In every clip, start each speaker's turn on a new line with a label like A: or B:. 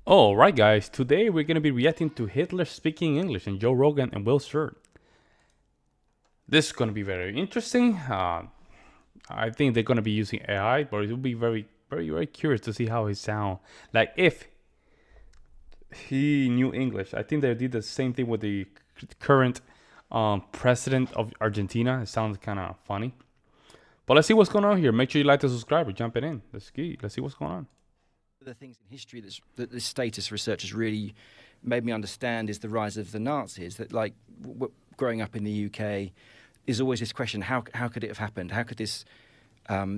A: All right, guys. Today we're gonna be reacting to Hitler speaking English and Joe Rogan and Will Stewart. This is gonna be very interesting. I think they're gonna be using AI, but it will be very curious to see how he sound. Like if he knew English, I think they did the same thing with the current president of Argentina. It sounds kind of funny. But let's see what's going on here. Make sure you like to subscribe or jump it in. Let's see what's going on.
B: The things in history that the status research has really made me understand is the rise of the Nazis. That, like, growing up in the UK, is always this question: how could it have happened? How could this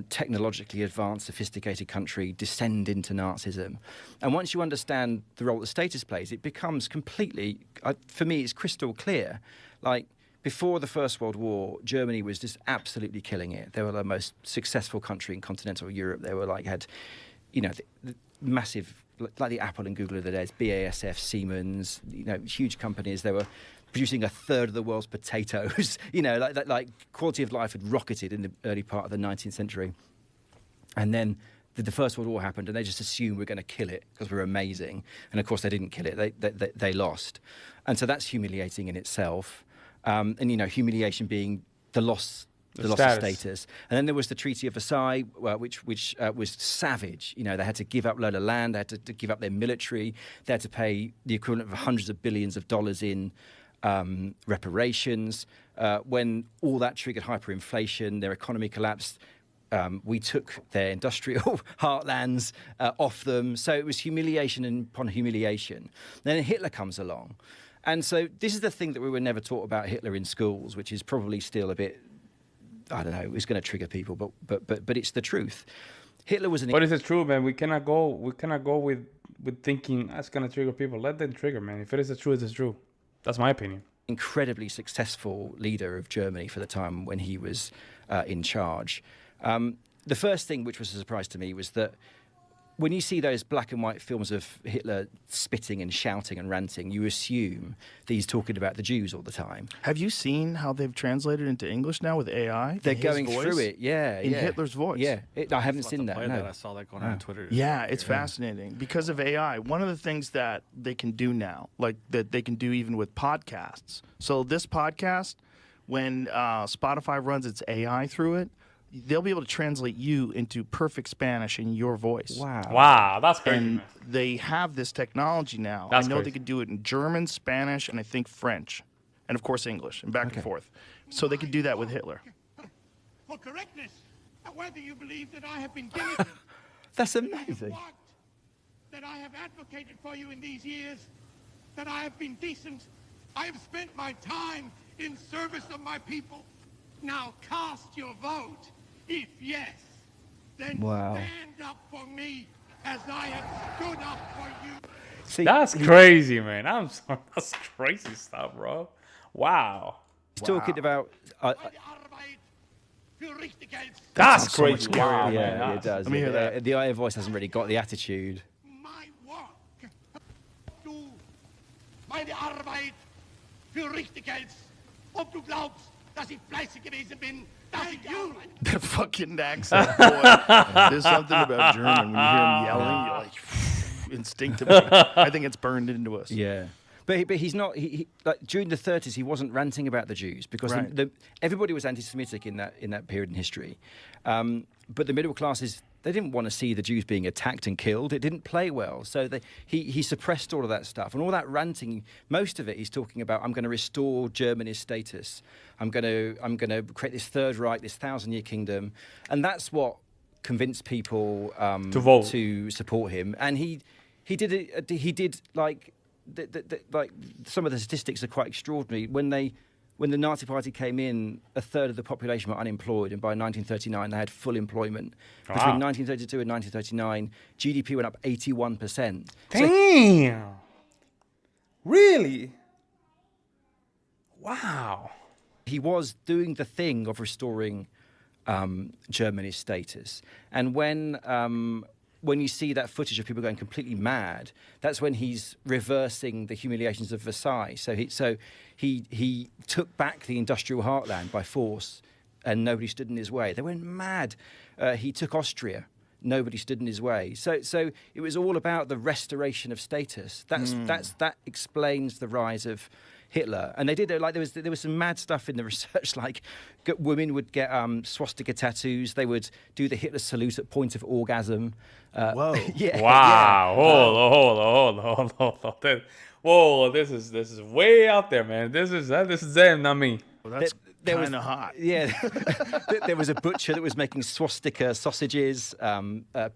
B: technologically advanced, sophisticated country descend into Nazism? And once you understand the role that status plays, it becomes completely, for me, it's crystal clear. Like, before the First World War, Germany was just absolutely killing it. They were the most successful country in continental Europe. They were had, the massive, like the Apple and Google of the days, BASF, Siemens, huge companies. They were producing a third of the world's potatoes. Like quality of life had rocketed in the early part of the 19th century. And then the First World War happened, and they just assumed we're going to kill it because we're amazing. And of course, they didn't kill it. They lost. And so that's humiliating in itself. And humiliation being the loss of status. And then there was the Treaty of Versailles, which was savage. They had to give up a load of land, they had to give up their military, they had to pay the equivalent of hundreds of billions of dollars in reparations. When all that triggered hyperinflation, their economy collapsed. We took their industrial heartlands off them. So it was humiliation upon humiliation. Then Hitler comes along. And so this is the thing that we were never taught about Hitler in schools, which is probably still a bit, I don't know, it's going to trigger people, but it's the truth. Hitler was an...
A: But it's the truth, man. We cannot go with thinking that's going to trigger people. Let them trigger, man. If it is the truth, it's true. That's my opinion.
B: Incredibly successful leader of Germany for the time when he was in charge. The first thing which was a surprise to me was that when you see those black and white films of Hitler spitting and shouting and ranting, you assume that he's talking about the Jews all the time.
C: Have you seen how they've translated into English now with AI?
B: They're going through it,
C: in Hitler's voice.
B: Yeah, I haven't seen that. No.
D: I saw that going on Twitter.
C: Yeah, it's fascinating because of AI. One of the things that they can do now, like that they can do even with podcasts. So this podcast, when Spotify runs its AI through it, they'll be able to translate you into perfect Spanish in your voice.
A: Wow, that's crazy.
C: And they have this technology now. I know they can do it in German, Spanish, and I think French. And of course English, and back and forth. So they could do that with Hitler.
E: For correctness, whether you believe that I have been diligent.
B: That's amazing.
E: That I have advocated for you in these years, that I have been decent. I have spent my time in service of my people. Now cast your vote. If yes, then stand up for me as I have stood up for you.
B: See,
A: that's crazy, man. I'm sorry. That's crazy stuff, bro. Wow.
B: He's talking about...
A: that's crazy.
C: So
A: wow,
B: yeah,
A: man.
B: it does.
C: Let me hear that.
B: The AI voice hasn't really got the attitude.
E: My work. Du, meine Arbeit für richtig hältst. Ob du glaubst, dass ich fleißig gewesen bin, dass ich
C: The fucking accent, boy. There's something about German. When you hear him yelling, you're like, instinctively. I think it's burned into us.
B: Yeah. But he's not, like, during the 30s, he wasn't ranting about the Jews because everybody was anti-Semitic in that period in history. But the middle classes, they didn't want to see the Jews being attacked and killed. It didn't play well. So he suppressed all of that stuff. And all that ranting, most of it, he's talking about, I'm going to restore Germany's status. I'm going to create this Third Reich, this 1,000-year kingdom. And that's what convinced people
A: to vote,
B: to support him. And he did it. He did, like... like some of the statistics are quite extraordinary. When the Nazi Party came in, a third of the population were unemployed, and by 1939 they had full employment.
A: Wow.
B: Between 1932 and 1939, GDP went up 81%.
A: Damn. Really? Wow.
B: He was doing the thing of restoring Germany's status, and when you see that footage of people going completely mad, that's when he's reversing the humiliations of Versailles. So he took back the industrial heartland by force, and nobody stood in his way. They went mad. He took Austria. nobody stood in his way. So it was all about the restoration of status. That explains the rise of Hitler. And they did it, like there was some mad stuff in the research, like women would get swastika tattoos. They would do the Hitler salute at point of orgasm.
C: Whoa.
B: Yeah.
A: Wow.
B: Yeah.
A: Hold on. Whoa, this is way out there, man. This is them, not me.
C: Well, that's
B: There was-
C: kind of hot.
B: Yeah, there was a butcher that was making swastika sausages.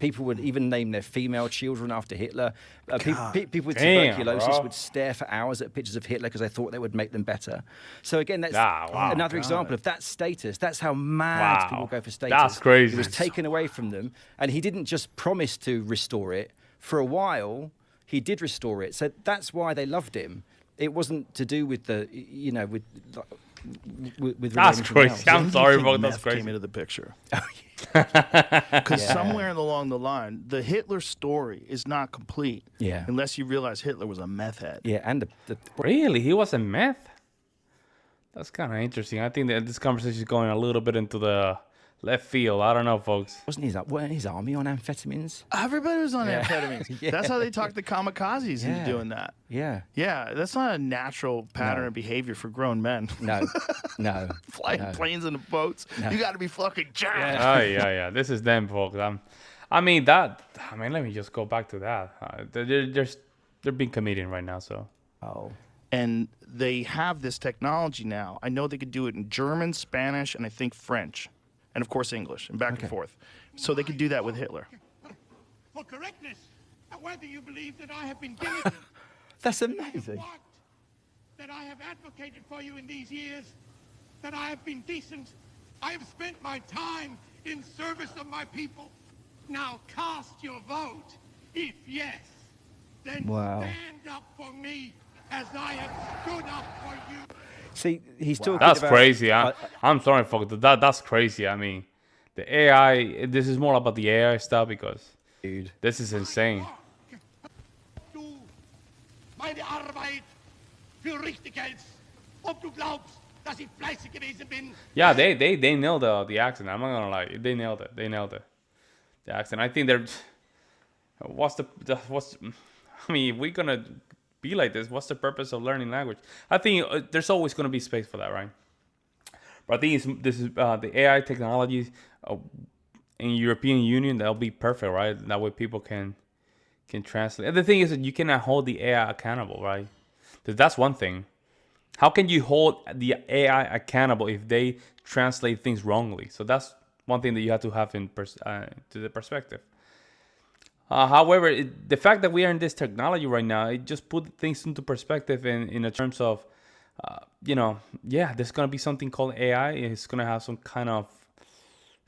B: People would even name their female children after Hitler. People with
A: Damn,
B: tuberculosis
A: bro.
B: would stare for hours at pictures of Hitler because they thought they would make them better. So again, that's
A: Wow.
B: another example of that status. That's how mad
A: Wow.
B: people go for status.
A: That's crazy.
B: It was taken away from them, and he didn't just promise to restore it. For a while, he did restore it. So that's why they loved him. It wasn't to do with the, with
A: That's
B: anything
A: crazy.
B: else.
A: I'm
C: When do you
A: sorry,
C: think
A: bro, that's
C: meth
A: crazy.
C: came into the picture.
B: Yeah.
C: Because somewhere along the line, the Hitler story is not complete
B: Yeah.
C: unless you realize Hitler was a meth head.
B: Yeah, and the
A: Really? He was a meth? That's kind of interesting. I think that this conversation is going a little bit into the left field. I don't know, folks.
B: weren't his army on amphetamines?
C: Everybody was on
B: Yeah.
C: amphetamines.
B: Yeah.
C: That's how they talked the kamikazes
B: Yeah.
C: into doing that.
B: Yeah.
C: Yeah, that's not a natural pattern
B: No.
C: of behavior for grown men.
B: No. No.
C: Flying
B: No.
C: planes and boats.
B: No.
C: You got to be fucking jacked.
A: Oh yeah. This is them, folks. Let me just go back to that. They're being comedian right now, so.
B: Oh.
C: And they have this technology now. I know they could do it in German, Spanish, and I think French. And of course English, and back and forth. So they could do that with Hitler.
E: For correctness, and whether you believe that I have been diligent,
B: That's
E: that I have
B: amazing.
E: worked, that I have advocated for you in these years, that I have been decent, I have spent my time in service of my people. Now cast your vote. If yes, then
B: Wow.
E: stand up for me as I have stood up for you.
B: See, he's talking
A: That's
B: about...
A: crazy. I'm sorry, folks. That's crazy. I mean, the AI. This is more about the AI stuff because
B: Dude.
A: this is insane.
E: Du meine Arbeit für richtig hältst, ob du glaubst, dass ich fleißig gewesen bin.
A: Yeah, they nailed the accent. I'm not gonna lie. They nailed it. The accent. I think they're. What's? I mean, if we're gonna be like this, what's the purpose of learning language? I think there's always gonna be space for that, right? But I think this is the AI technology in European Union. That'll be perfect, right? That way people can translate. And the thing is that you cannot hold the AI accountable, right? That's one thing. How can you hold the AI accountable if they translate things wrongly? So that's one thing that you have to have to the perspective. However, the fact that we are in this technology right now, it just put things into perspective in the terms of, there's going to be something called AI. It's going to have some kind of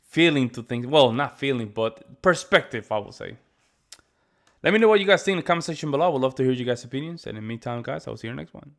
A: feeling to things. Well, not feeling, but perspective, I will say. Let me know what you guys think in the comment section below. I would love to hear you guys' opinions. And in the meantime, guys, I will see you in the next one.